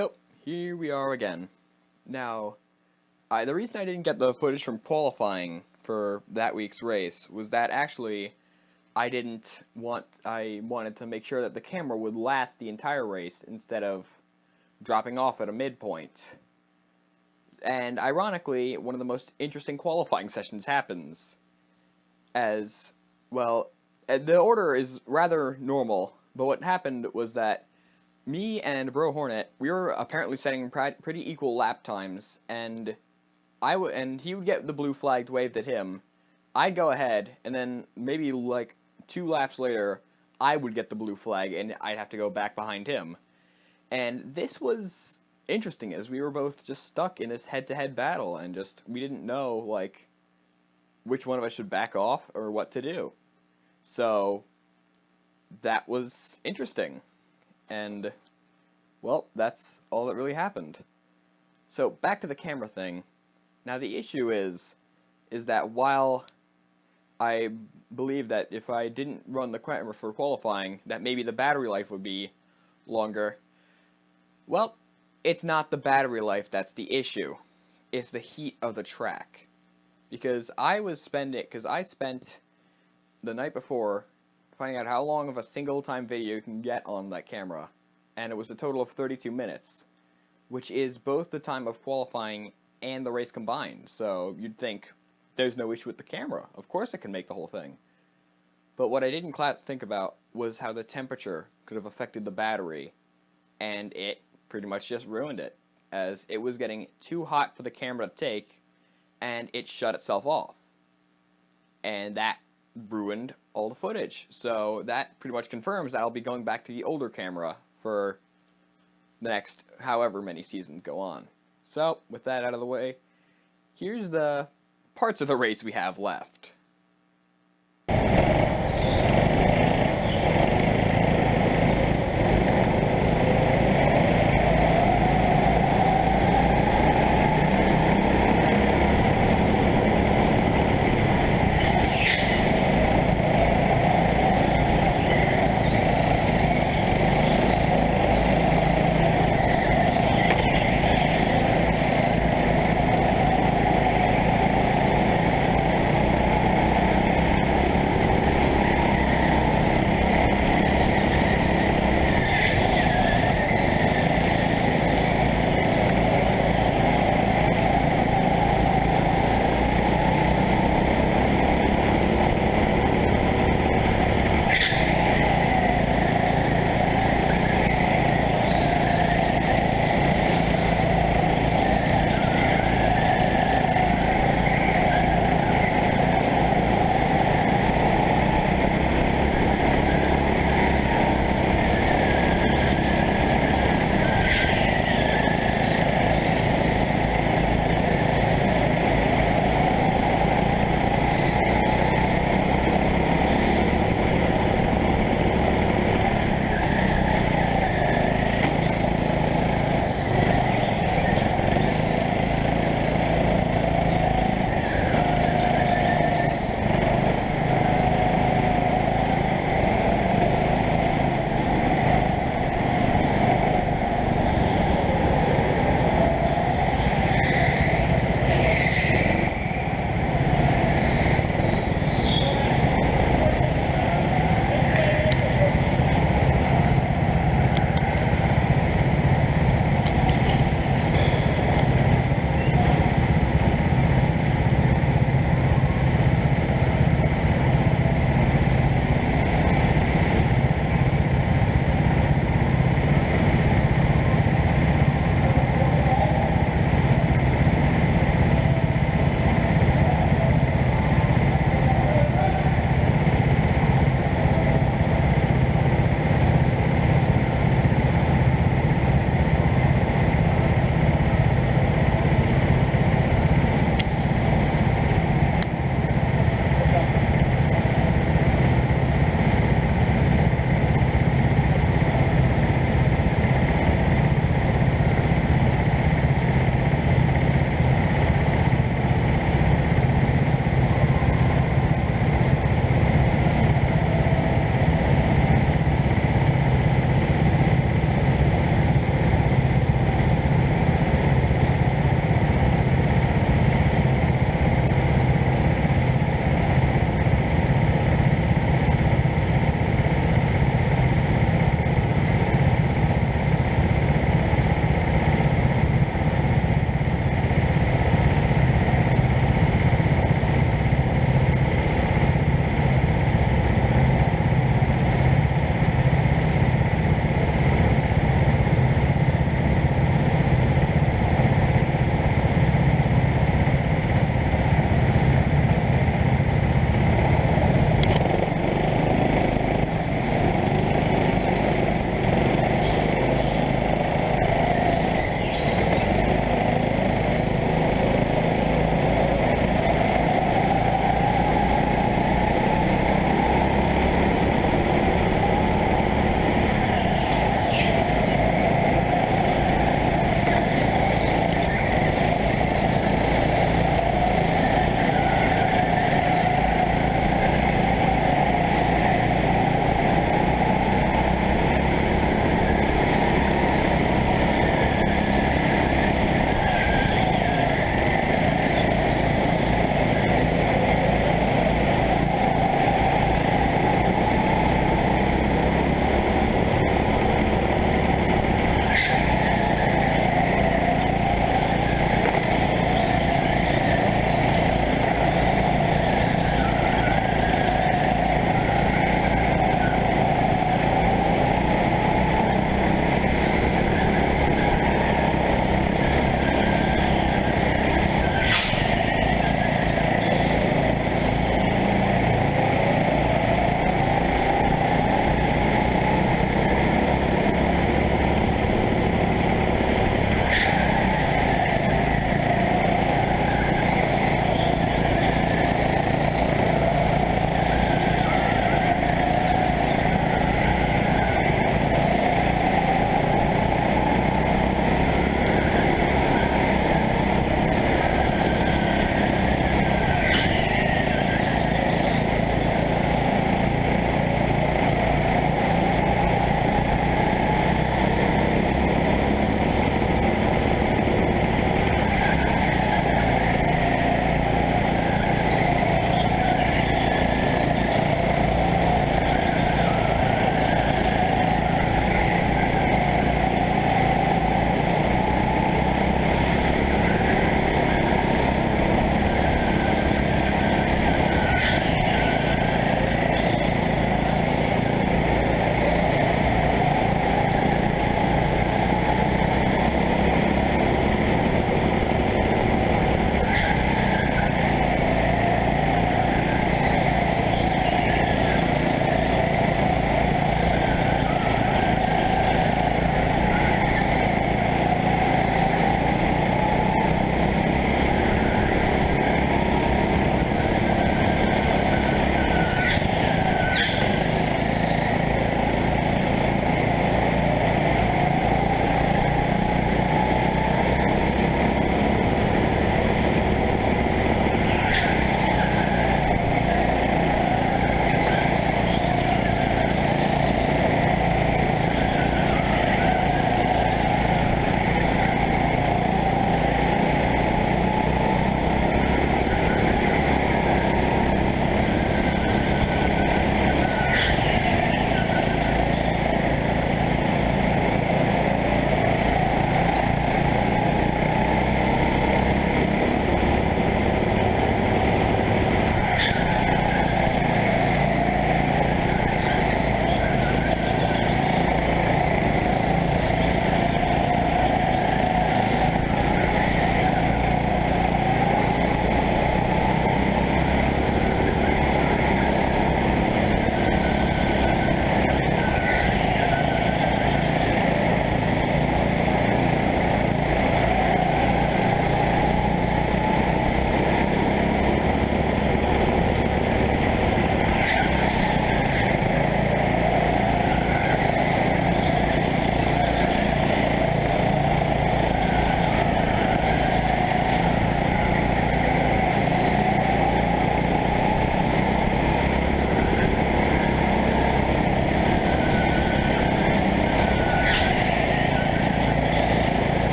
So, here we are again. Now, the reason I didn't get the footage from qualifying for that week's race was that actually I wanted to make sure that the camera would last the entire race instead of dropping off at a midpoint. And ironically, one of the most interesting qualifying sessions happens. As, well, the order is rather normal, but what happened was that me and Bro Hornet, we were apparently setting pretty equal lap times, and he would get the blue flag waved at him. I'd go ahead, and then maybe like 2 laps later, I would get the blue flag, and I'd have to go back behind him. And this was interesting, as we were both just stuck in this head-to-head battle, and we didn't know, like, which one of us should back off or what to do. So, that was interesting. And, well, that's all that really happened. So, back to the camera thing. Now, the issue is that while I believe that if I didn't run the camera for qualifying, that maybe the battery life would be longer, well, it's not the battery life that's the issue. It's the heat of the track. Because I spent the night before finding out how long of a single-time video you can get on that camera, and it was a total of 32 minutes, which is both the time of qualifying and the race combined. So you'd think, there's no issue with the camera. Of course it can make the whole thing. But what I didn't think about was how the temperature could have affected the battery, and it pretty much just ruined it, as it was getting too hot for the camera to take, and it shut itself off. And that ruined all the footage. So that pretty much confirms that I'll be going back to the older camera for the next however many seasons go on. So, with that out of the way, here's the parts of the race we have left.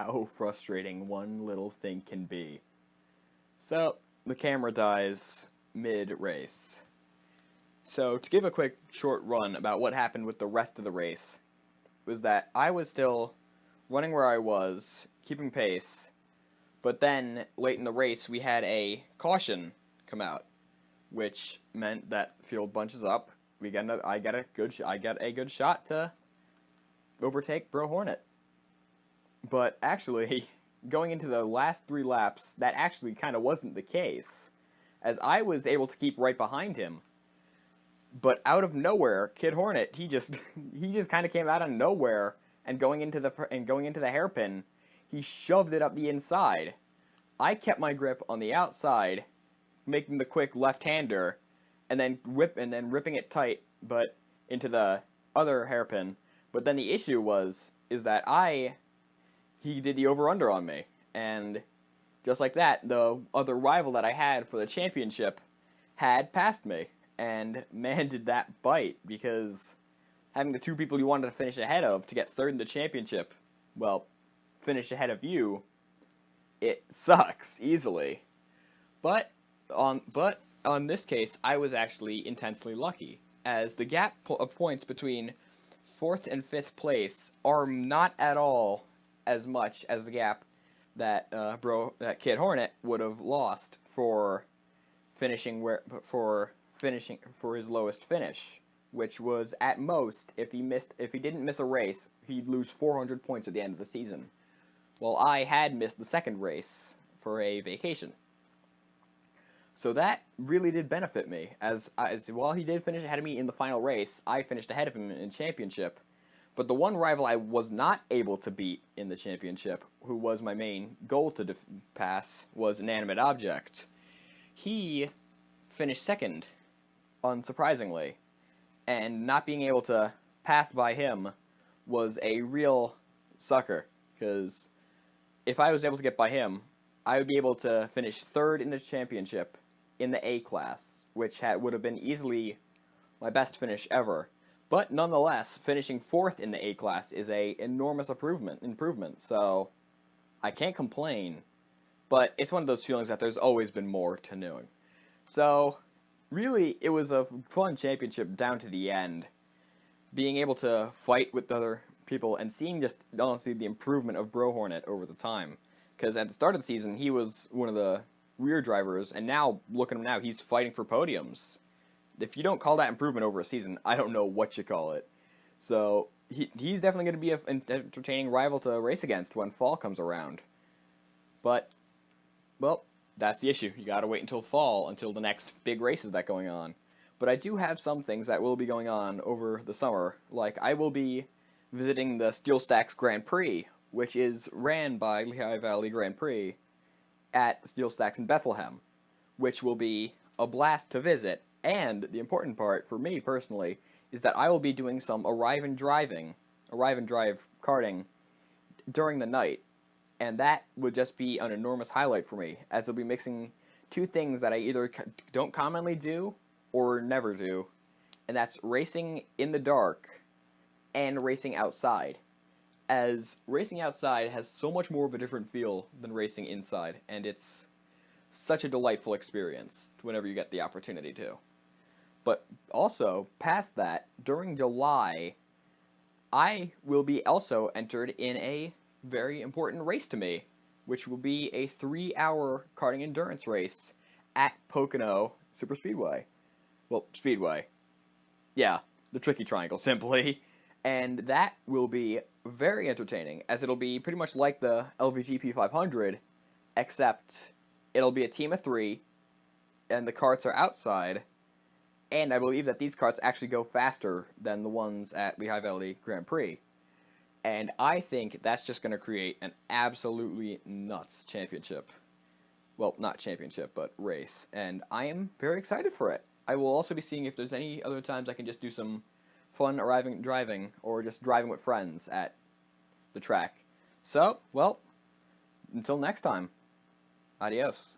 how frustrating one little thing can be. So, the camera dies mid-race. So, to give a quick short run about what happened with the rest of the race, was that I was still running where I was, keeping pace, but then, late in the race, we had a caution come out, which meant that field bunches up. I get a good shot to overtake Bro Hornet. But actually, going into the last 3 laps, that actually kind of wasn't the case, as I was able to keep right behind him. But out of nowhere, Kid Hornet, he just kind of came out of nowhere, and going into the hairpin, he shoved it up the inside. I kept my grip on the outside, making the quick left-hander, and then ripping it tight, but into the other hairpin. But then the issue is that he did the over-under on me, and just like that, the other rival that I had for the championship had passed me. And man, did that bite, because having the 2 people you wanted to finish ahead of to get 3rd in the championship, well, finish ahead of you, it sucks easily. But on this case, I was actually intensely lucky, as the gap of points between 4th and 5th place are not at all as much as the gap that Kid Hornet would have lost for his lowest finish, which was at most, if he didn't miss a race, he'd lose 400 points at the end of the season. Well, I had missed the 2nd race for a vacation. So that really did benefit me, as while he did finish ahead of me in the final race, I finished ahead of him in championship. But the one rival I was not able to beat in the championship, who was my main goal to pass, was Inanimate Object. He finished 2nd, unsurprisingly, and not being able to pass by him was a real sucker, because if I was able to get by him, I would be able to finish 3rd in the championship in the A class, which would have been easily my best finish ever. But nonetheless, finishing 4th in the A class is a enormous improvement, so I can't complain. But it's one of those feelings that there's always been more to doing. So, really, it was a fun championship down to the end. Being able to fight with other people and seeing just, honestly, the improvement of Bro Hornet over the time. Because at the start of the season, he was one of the rear drivers, and now, look at him now, he's fighting for podiums. If you don't call that improvement over a season, I don't know what you call it. So, he's definitely going to be an entertaining rival to race against when fall comes around. But, well, that's the issue. You gotta wait until fall, until the next big races that going on. But I do have some things that will be going on over the summer. Like, I will be visiting the Steel Stacks Grand Prix, which is ran by Lehigh Valley Grand Prix at Steel Stacks in Bethlehem, which will be a blast to visit. And the important part, for me personally, is that I will be doing some arrive and drive karting during the night. And that would just be an enormous highlight for me, as I'll be mixing 2 things that I either don't commonly do or never do, and that's racing in the dark and racing outside. As racing outside has so much more of a different feel than racing inside, and it's such a delightful experience whenever you get the opportunity to. But also, past that, during July, I will be also entered in a very important race to me, which will be a 3-hour karting endurance race at Pocono Superspeedway. Well, Speedway. Yeah, the Tricky Triangle, simply. And that will be very entertaining, as it'll be pretty much like the LVGP 500, except it'll be a team of 3, and the karts are outside, and I believe that these karts actually go faster than the ones at Lehigh Valley Grand Prix. And I think that's just going to create an absolutely nuts championship. Well, not championship, but race. And I am very excited for it. I will also be seeing if there's any other times I can just do some fun driving, or just driving with friends at the track. So, well, until next time, adios.